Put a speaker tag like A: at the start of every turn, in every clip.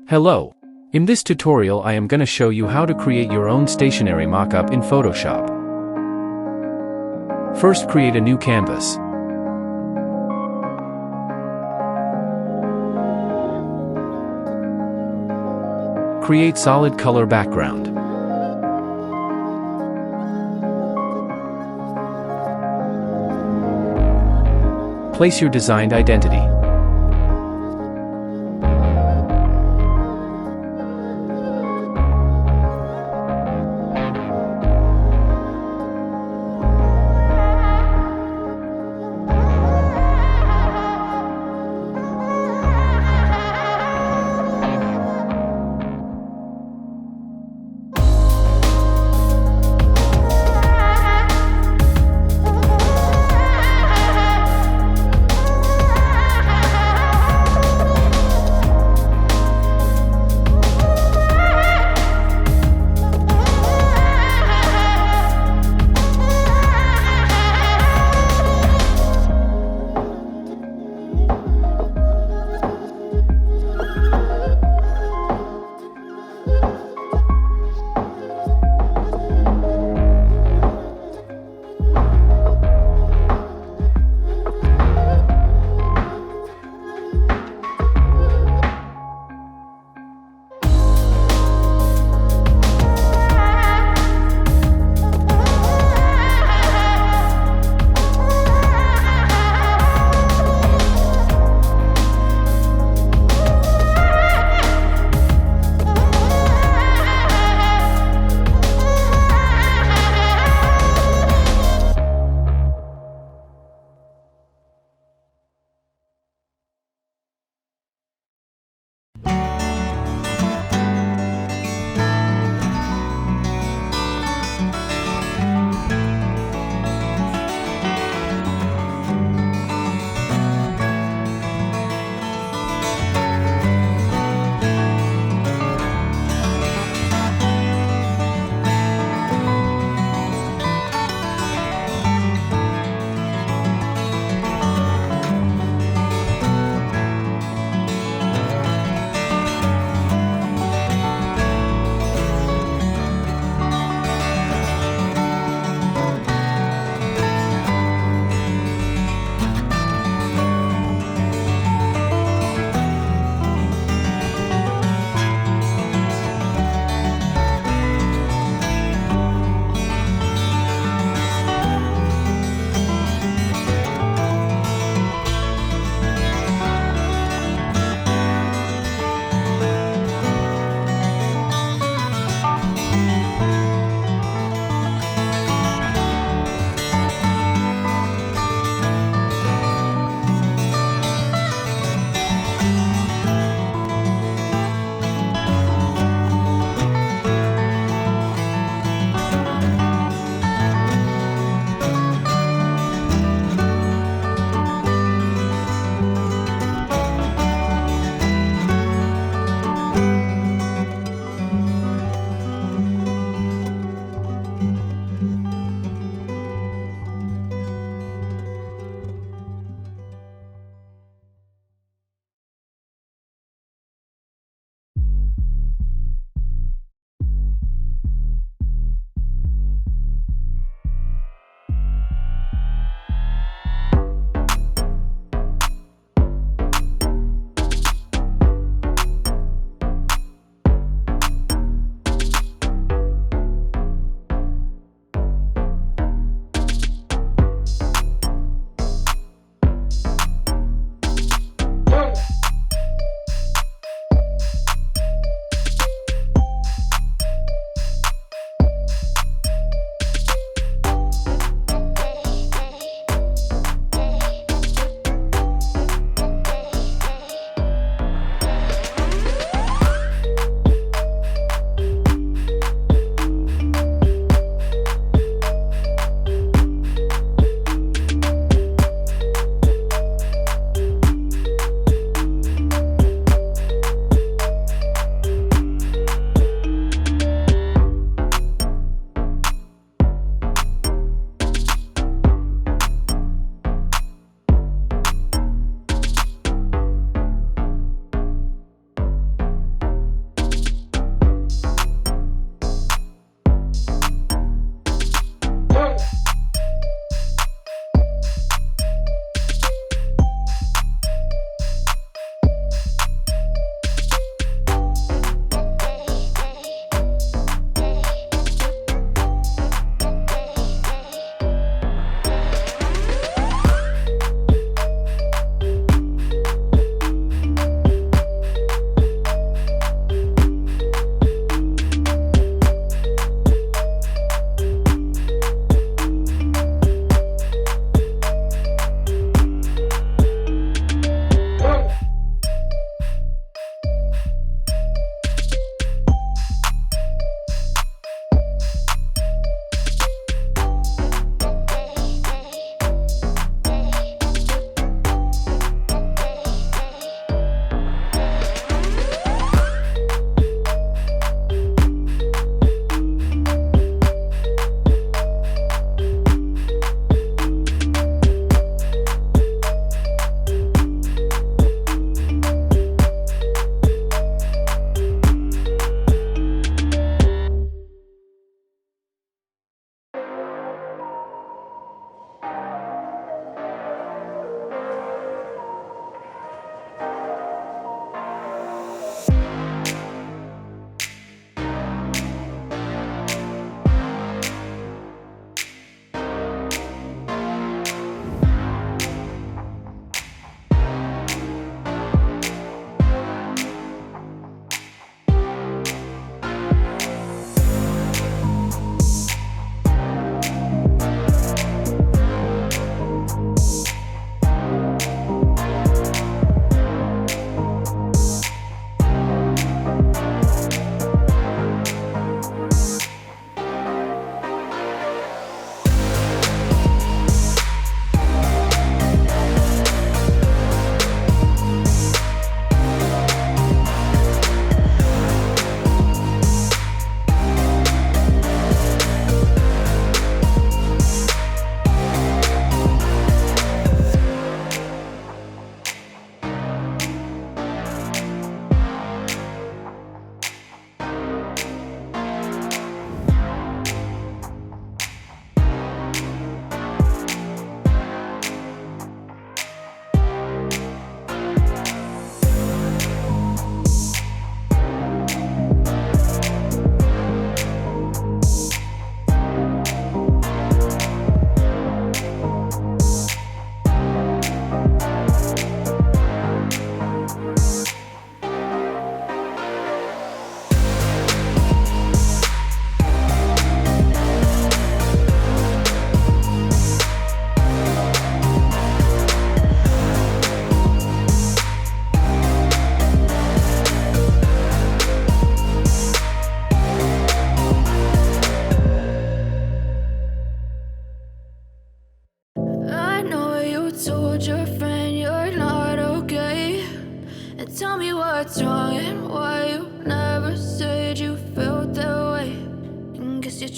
A: Hello. In this tutorial I am gonna show you how to create your own stationery mockup in Photoshop. First, create a new canvas. Create solid color background. Place your designed identity.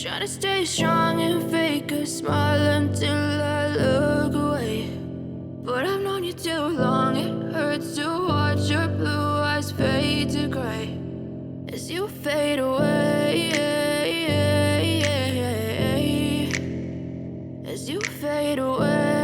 B: try to stay strong and fake a smile until I look away. But I've known you too long, it hurts to watch your blue eyes fade to gray as you fade away, as you fade away.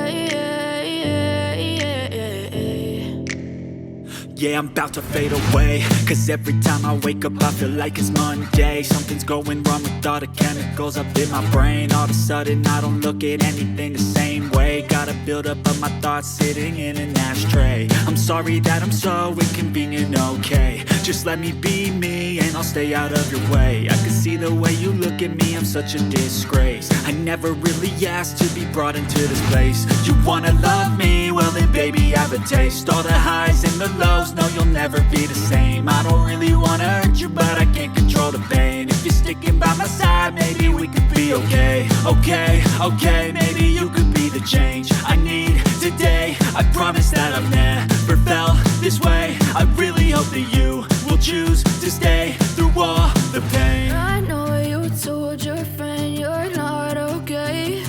C: Yeah, I'm about to fade away, cause every time I wake up I feel like it's Monday. Something's going wrong with all the chemicals up in my brain. All of a sudden I don't look at anything the same way. Got a buildup of my thoughts sitting in an ashtray. I'm sorry that I'm so inconvenient, okay. Just let me be me and I'll stay out of your way. I can see the way you look at me, I'm such a disgrace. I never really asked to be brought into this place. You wanna love me? Well then baby I have a taste. All the highs and the lows, no you'll never be the same. I don't really wanna hurt you but I can't control the pain. If you're sticking by my side maybe we could be okay. Okay, maybe you could be the change I need today. I promise that I've never felt this way. I really hope that you will choose to stay through all the pain.
B: I know you told your friend you're not okay,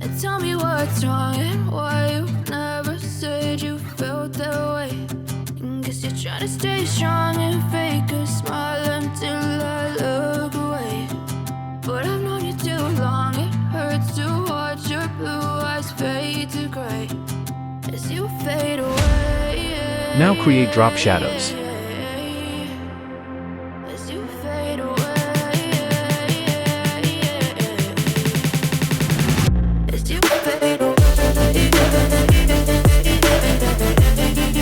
B: and tell me what's wrong and why you never said you felt that way. And guess you try to stay strong and fake a smile until I look away. But I've known you too long, it hurts to watch your blue eyes fade to gray as you fade away.
A: Now create drop shadows.
B: As you fade away. As you fade away. As you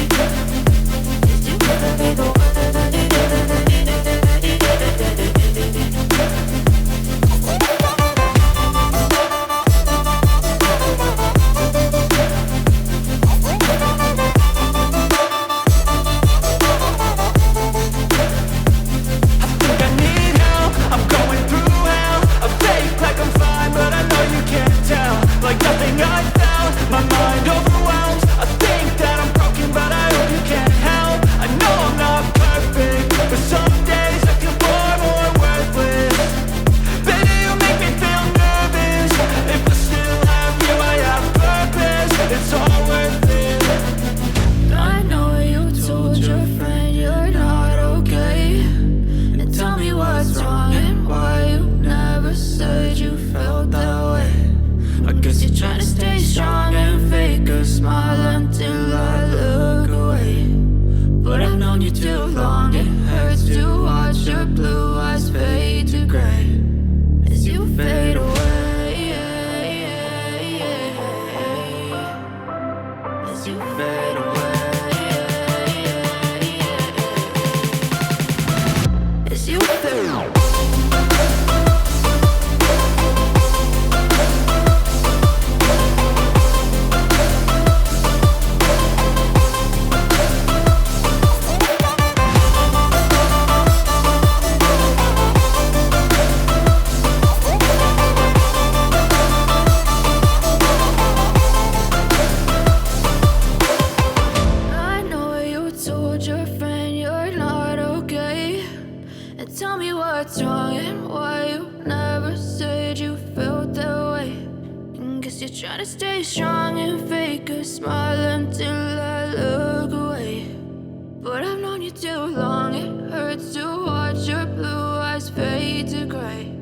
B: fade away. Try to stay strong and fake a smile until I look away. But I've known you too long, it hurts to watch your blue eyes fade to gray.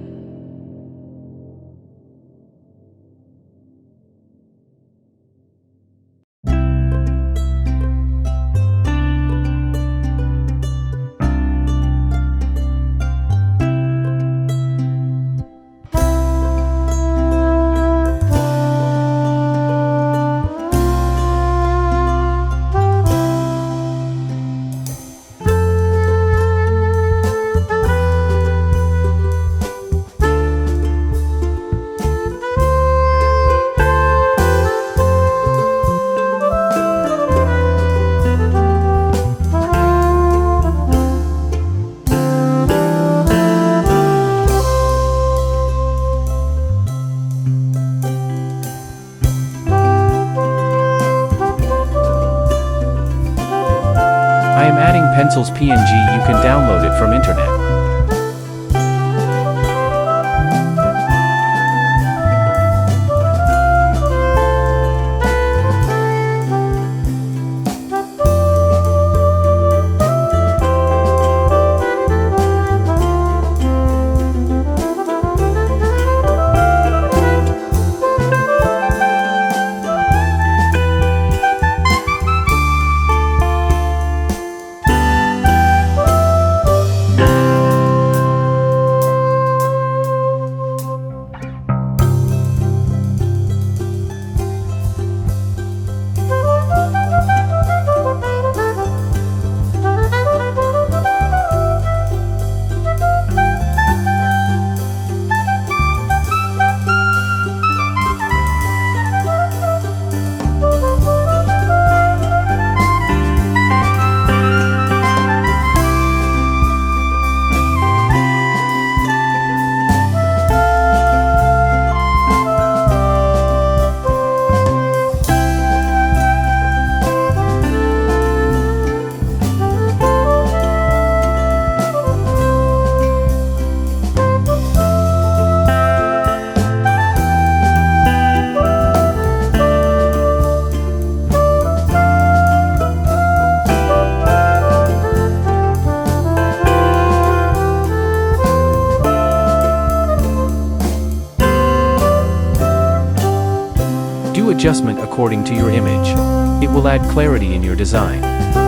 A: I am adding pencils PNG. You can download it from internet. adjustment according to your image. It will add clarity in your design.